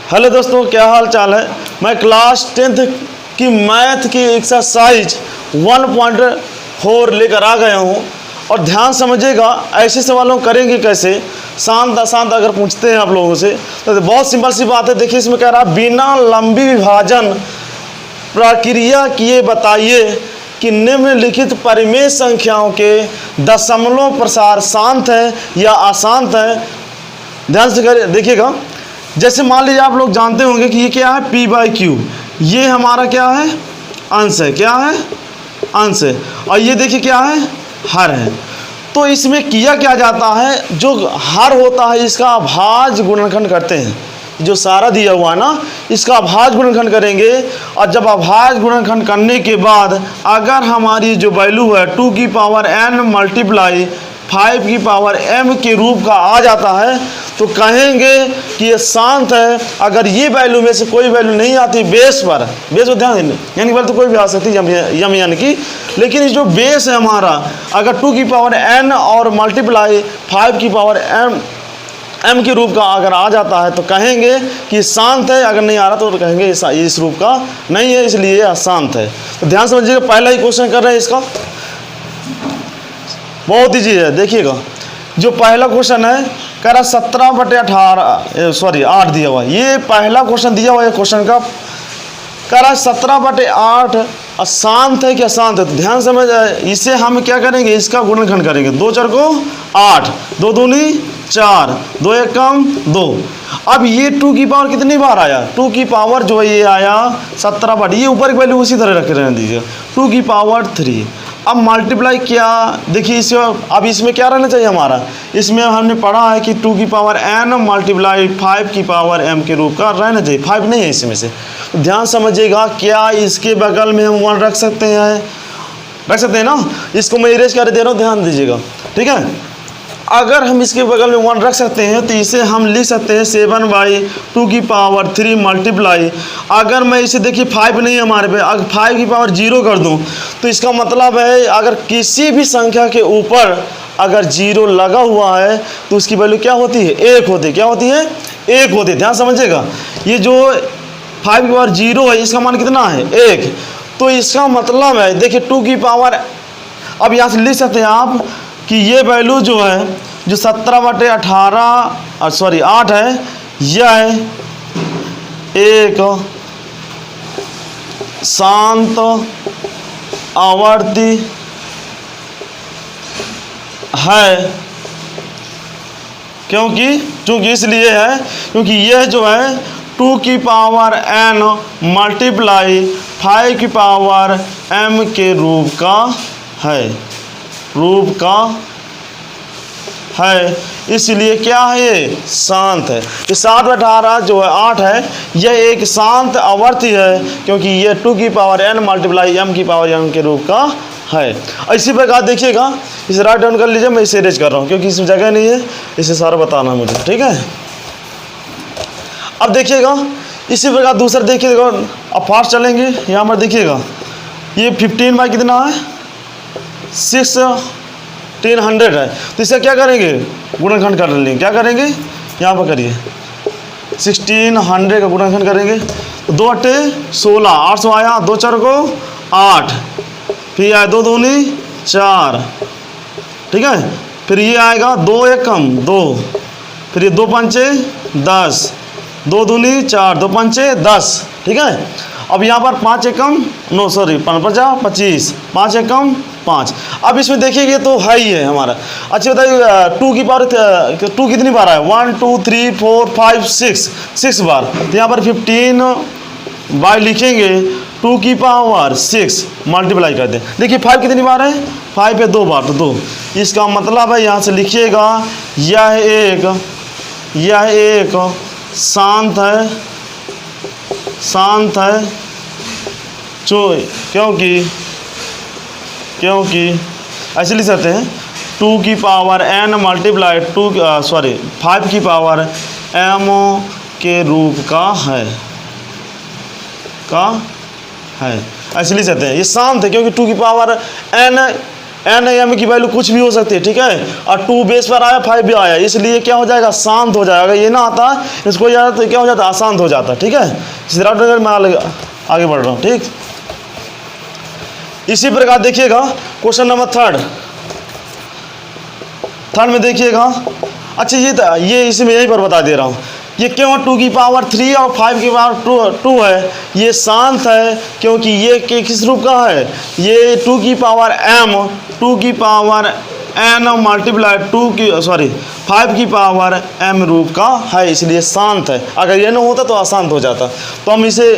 Hello दोस्तों, क्या हाल चाल है। मैं क्लास 10th की मैथ की एक्सरसाइज 1.4 लेकर आ गया हूँ। और ध्यान समझिएगा, ऐसे सवालों करेंगे कैसे। शांत अशांत अगर पूछते हैं आप लोगों से तो बहुत सिंपल सी बात है। देखिए इसमें कह रहा है बिना लंबी विभाजन प्रक्रिया किए बताइए कि निम्नलिखित परिमेय संख्याओं के दशमलव प्रसार शांत है या अशांत है। ध्यान से देखिएगा। जैसे मान लीजिए आप लोग जानते होंगे कि ये क्या है, p/q। ये हमारा क्या है, अंश है। क्या है, अंश है। और ये देखिए क्या है, हर है। तो इसमें किया क्या जाता है, जो हर होता है इसका अभाज्य गुणनखंड करते हैं। जो सारा दिया हुआ है ना, इसका अभाज्य गुणनखंड करेंगे। और जब अभाज्य गुणनखंड करने के बाद अगर हमारी जो वैल्यू है 2 की पावर n मल्टीप्लाई 5 की पावर m के रूप का आ जाता है तो कहेंगे कि ये शांत है। अगर ये वैल्यू में से कोई वैल्यू नहीं आती बेस पर ध्यान देना, यानी वैल्यू तो कोई भी आ सकती है यम यानी कि, लेकिन इस जो बेस है हमारा अगर 2 की पावर n और मल्टीप्लाई 5 की पावर m के रूप का अगर आ जाता है तो कहेंगे कि शांत है। अगर नहीं आ रहा तो कहेंगे इस रूप का नहीं है, इसलिए अशांत है। तो ध्यान समझिएगा, पहला ही क्वेश्चन कर रहे हैं इसका, बहुत ईजी है। देखिएगा जो पहला क्वेश्चन है कह रहा 17/8 दिया हुआ है। ये पहला क्वेश्चन दिया हुआ है क्वेश्चन का, कह रहा 17/8 अशांत है कि अशांत है। तो ध्यान समझ, इसे हम क्या करेंगे, इसका गुणनखंड करेंगे। 2 4 को 8, 2 दूनी 4, 2 1 कम 2। अब ये 2 की पावर कितनी बार आया, 2 की पावर जो है ये आया 17/, ये ऊपर की वैल्यू उसी तरह रखे रहने दीजिए, 2 की पावर 3। अब मल्टीप्लाई किया, देखिए इसमें अब इसमें क्या रहना चाहिए हमारा, इसमें हमने पढ़ा है कि 2 की पावर n मल्टीप्लाई 5 की पावर m के रूप का रहना चाहिए। 5 नहीं है इसमें से। तो ध्यान समझिएगा, क्या इसके बगल में हम 1 रख सकते हैं ना। इसको मैं इरेज कर दे रहा हूँ, ध्यान दीजिएगा, ठीक है। अगर हम इसके बगल में 1 रख सकते हैं तो इसे हम लिख सकते हैं 7/2 की पावर 3 मल्टीप्लाई, अगर मैं इसे देखिए 5 नहीं है हमारे पे, अगर 5 की पावर 0 कर दूं तो इसका मतलब है अगर किसी भी संख्या के ऊपर अगर 0 लगा हुआ है तो उसकी वैल्यू क्या होती है, 1 होती है। क्या होती है, 1 होती है। ध्यान समझिएगा, ये जो 5 की पावर 0 है इसका मान कितना है, 1। तो इसका मतलब है देखिए 2 की पावर, अब यहाँ से लिख सकते हैं आप कि ये वैल्यू जो है जो 8 है, यह एक शांत आवर्ती है। क्योंकि इसलिए है क्योंकि यह जो है 2 की पावर n मल्टीप्लाई 5 की पावर m के रूप का है, इसलिए क्या है, ये शांत है। ये 7/18 जो है 8 है, यह एक शांत आवर्ती है क्योंकि यह 2 की पावर n मल्टीप्लाई m की पावर m के रूप का है। इसी प्रकार देखिएगा, इसे राइट डाउन कर लीजिए, मैं इसे इरेज कर रहा हूँ क्योंकि इसमें जगह नहीं है, इसे सारा बताना है मुझे, ठीक है। अब देखिएगा इसी प्रकार दूसरा देखिएगा, अब फास्ट चलेंगे। यहाँ पर देखिएगा ये 15 बाई कितना है, 1600 है। तो इसे क्या करेंगे, गुणनखंड कर लेंगे। क्या करेंगे, यहाँ पर करिए 1600 का गुणनखंड करेंगे। तो 2 8 16, 800 आया, 2 4 को 8, फिर आया 2 दूनी 4, ठीक है। फिर ये आएगा 2 1 कम 2, फिर ये 2 5 10, 2 दूनी 4, 2 5 10, ठीक है। अब यहाँ पर 5 1 कम 9, सॉरी 5 25, 5 1 कम 5। अब इसमें देखिए तो है ही है हमारा। अच्छा बताइए 2 की पावर 2 कितनी बार है, 1 2 3 4 5 6 बार। तो यहाँ पर 15 बाय लिखेंगे 2 की पावर 6 मल्टीप्लाई कर दें। देखिए 5 कितनी बार है, 5 पे 2 बार, तो 2। इसका मतलब है यहाँ से लिखिएगा यह एक शांत है क्योंकि ऐसे लिख सकते हैं 2 की पावर n मल्टीप्लाई 5 की पावर m के रूप का है। ऐसे लिख सकते हैं, ये शांत है क्योंकि 2 की पावर n एन एम की वैल्यू कुछ भी हो सकती है, ठीक है। और 2 बेस पर आया, 5 भी आया, इसलिए क्या हो जाएगा, शांत हो जाएगा। ये ना आता इसको जाता तो क्या हो जाता, अशांत हो जाता, ठीक है। इस तरह मैं आगे बढ़ रहा हूँ, ठीक। इसी प्रकार देखिएगा क्वेश्चन नंबर थर्ड में देखिएगा। अच्छा ये इसमें यहीं पर बता दे रहा हूँ, ये क्यों 2 की पावर 3 और 5 की पावर 2 है, ये शांत है क्योंकि ये किस रूप का है, ये 2 की पावर m 2 की पावर n मल्टीप्लाई 5 की पावर m रूप का है, इसलिए शांत है। अगर ये ना होता तो अशांत हो जाता। तो हम इसे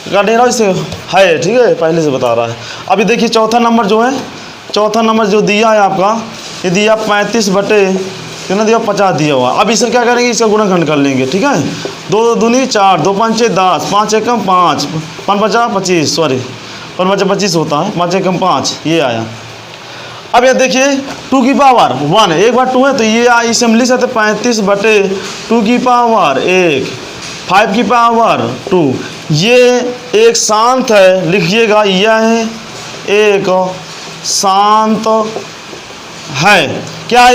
कर नहीं रहा, इसे है, ठीक है, पहले से बता रहा है। अभी देखिए चौथा नंबर जो दिया है आपका, ये दिया 35 बटे कितना दिया, 50 दिया हुआ। अब इसे क्या करेंगे, इसका गुणनखंड कर लेंगे, ठीक है। 2 दूनी 4, 2 पंचे 10, 5 एकम 5, 5 बचा 25, 5 बचा 25 होता है, 5 एकम 5, ये आया। अब ये देखिए 2 की पावर 1, एक बार 2 है तो ये इसे हम लिख सकते 35 बटे 2 की पावर 1, 5 की पावर 2। ये एक शांत है, लिखिएगा, यह एक शांत है। क्या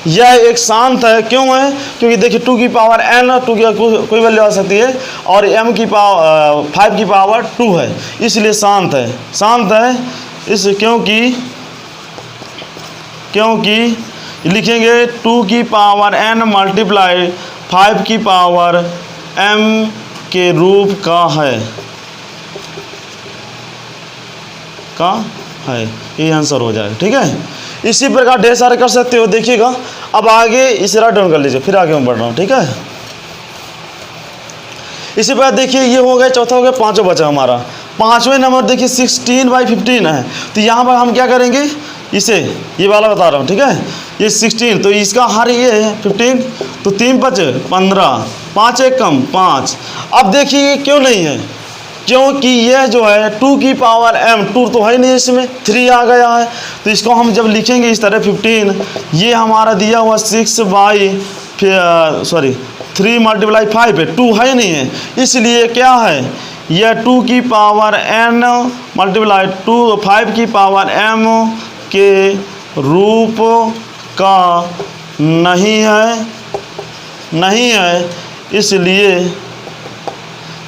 यह एक शांत है, क्यों है, क्योंकि देखिए 2 की पावर n, 2 की कोई वैल्यू आ सकती है, और m की पावर 5 की पावर 2 है, इसलिए शांत है। इस क्योंकि लिखेंगे 2 की पावर n मल्टीप्लाई 5 की पावर m के रूप का है, ये आंसर हो जाएगा, ठीक है। इसी प्रकार ढेर सारे कर सकते हो, देखिएगा। अब आगे इसे राइट डाउन कर लीजिए, फिर आगे मैं बढ़ रहा हूँ, ठीक है। इसी प्रकार देखिए ये हो गया, चौथा हो गया, पांचवा बचा हमारा। पांचवें नंबर देखिए 16/15 है, तो यहाँ पर हम क्या करेंगे, इसे ये वाला बता रहा हूँ, ठीक है। ये 16 तो इसका हर ये है 15, तो 3 बचे 15, 5 एकम 5। अब देखिए क्यों नहीं है, क्योंकि यह जो है 2 की पावर m, 2 तो है नहीं, इसमें 3 आ गया है। तो इसको हम जब लिखेंगे इस तरह 15, ये हमारा दिया हुआ 3 मल्टीप्लाई 5 है, 2 है नहीं है, इसलिए क्या है, यह 2 की पावर n मल्टीप्लाई 5 की पावर m के रूप का नहीं है, इसलिए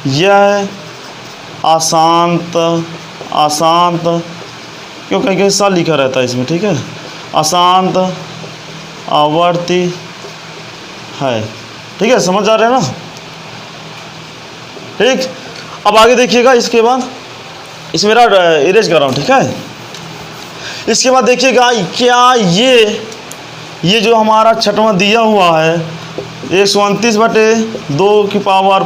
यह अशांत क्यों, कहीं सा लिखा रहता है इसमें, ठीक है, अशांत आवर्ती है, ठीक है, समझ आ रहे हैं ना, ठीक। अब आगे देखिएगा, इसके बाद इस मेरा इरेज कर रहा हूँ, ठीक है। इसके बाद देखिएगा क्या ये जो हमारा छठवां दिया हुआ है 129 बटे 2 की पावर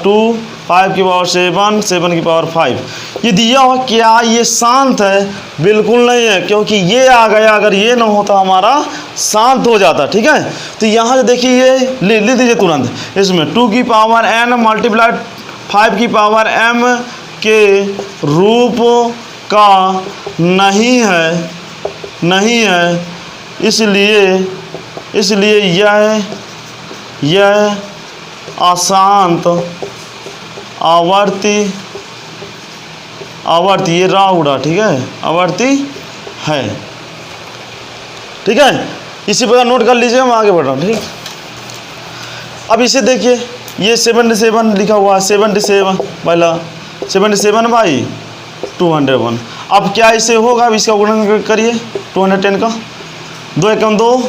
2, 5 की पावर 7, 7 की पावर 5, ये दिया हुआ, क्या ये शांत है, बिल्कुल नहीं है, क्योंकि ये आ गया, अगर ये ना होता हमारा शांत हो जाता, ठीक है। तो यहाँ से देखिए ये ले दीजिए तुरंत, इसमें 2 की पावर n मल्टीप्लाई 5 की पावर m के रूप का नहीं है, इसलिए यह अशांत आवर्ती, ये राउडा, ठीक है, आवर्ती है, ठीक है। इसी प्रकार नोट कर लीजिए, मैं आगे बढ़ रहा हूँ, ठीक। अब इसे देखिए, ये 77 लिखा हुआ है, 77 पहला 77/201। अब क्या इसे होगा, अब इसका गुणन करिए 210 का, 2 एकम 2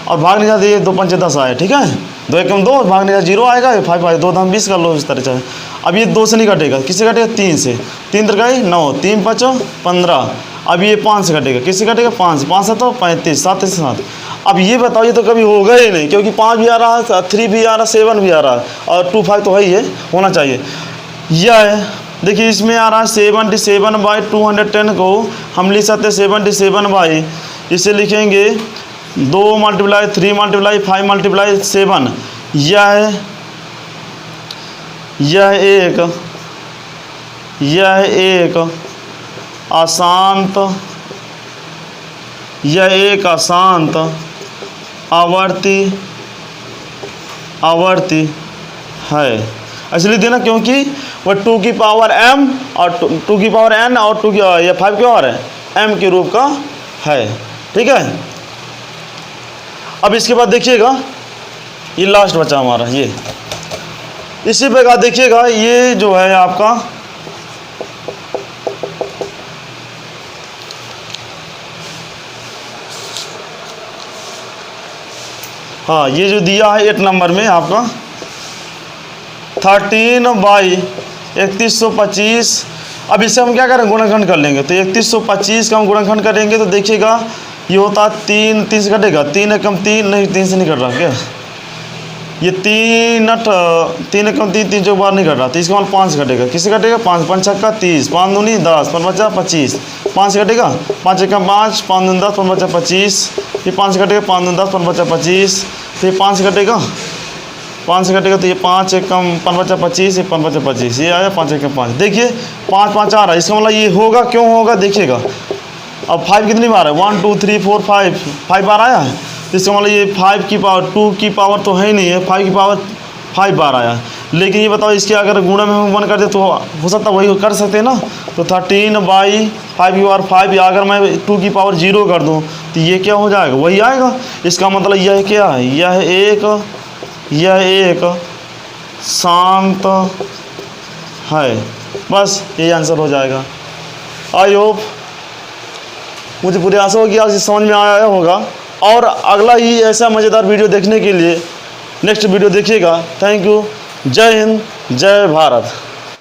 और भाग नहीं जाती, 2 पंचे 10 आए, ठीक है। 2 एकम 2 भाग नहीं जाता 0 आएगा, 5 आएगा, 2 दाम 20 कर लो, इस तरह से। अब ये 2 से नहीं कटेगा, किससे कटेगा, 3 से, 3 तरकाई 9, 3 5 15। अब ये 5 से कटेगा, किससे कटेगा, 5, 5 7 35, 7 से 7। अब ये बताओ, ये तो कभी होगा ही नहीं, क्योंकि 5 भी आ रहा है, 3 भी आ रहा है, 7 भी आ रहा है, और 2 5 तो है ही है, होना चाहिए। यह देखिए इसमें आ रहा है 77/210 को हम लिख सकते हैं 77 इसे लिखेंगे 2 मल्टीप्लाई 3 मल्टीप्लाई 5 मल्टीप्लाई 7। यह एक अशांत आवर्ती है, इसलिए देना क्योंकि वह 2 की पावर m और 2 की पावर n और 2 की 5 की पावर है m के रूप का है। ठीक है, अब इसके बाद देखिएगा ये लास्ट बचा हमारा, ये इसी प्रकार देखिएगा ये जो है आपका हाँ, ये जो दिया है 8 नंबर में आपका 13/3125। अब इससे हम क्या करें, गुणनखंड कर लेंगे। तो 3125 का हम गुणनखंड करेंगे तो देखिएगा ये होता 3 से कटेगा, 3 एकम 3, नहीं 3 से नहीं कट रहा क्या, ये 3 एकम 3, 3 चौक बार नहीं कट रहा, तो इसका मतलब 5 से कटेगा। किससे कटेगा, 5 5 छक्का 30, 5 दूनी 10, 5 बचा 25, 5 से कटेगा, 5 एकम 5, 5 दूनी 10, 5 बचा 25, फिर 5 से कटेगा, 5 दूनी 10, 5 बचा 25, फिर 5 से कटेगा, 5 से कटेगा तो ये 5 एकम 5 बचा 25, ये 5 बचा 25, ये आया 5 एकम 5। देखिए 5 5 आ रहा है, इसका मतलब ये होगा, क्यों होगा देखिएगा। अब 5 कितनी बार है, 1 2 3 4 5 बार आया है, तो इसका मतलब ये 5 की पावर 2 की पावर तो है ही नहीं है, 5 की पावर 5 बार आया है। लेकिन ये बताओ इसके अगर गुणा में हम 1 कर दे तो हो सकता है वही कर सकते हैं ना। तो 13/5 की पावर 5, या अगर मैं 2 की पावर 0 कर दूँ तो ये क्या हो जाएगा, वही आएगा। इसका मतलब यह क्या है, यह एक शांत है। बस यही आंसर हो जाएगा। आई होप मुझे पूरी आशा होगी आज समझ में आया होगा। और अगला ही ऐसा मज़ेदार वीडियो देखने के लिए नेक्स्ट वीडियो देखिएगा। Thank you. जय हिंद, जय भारत।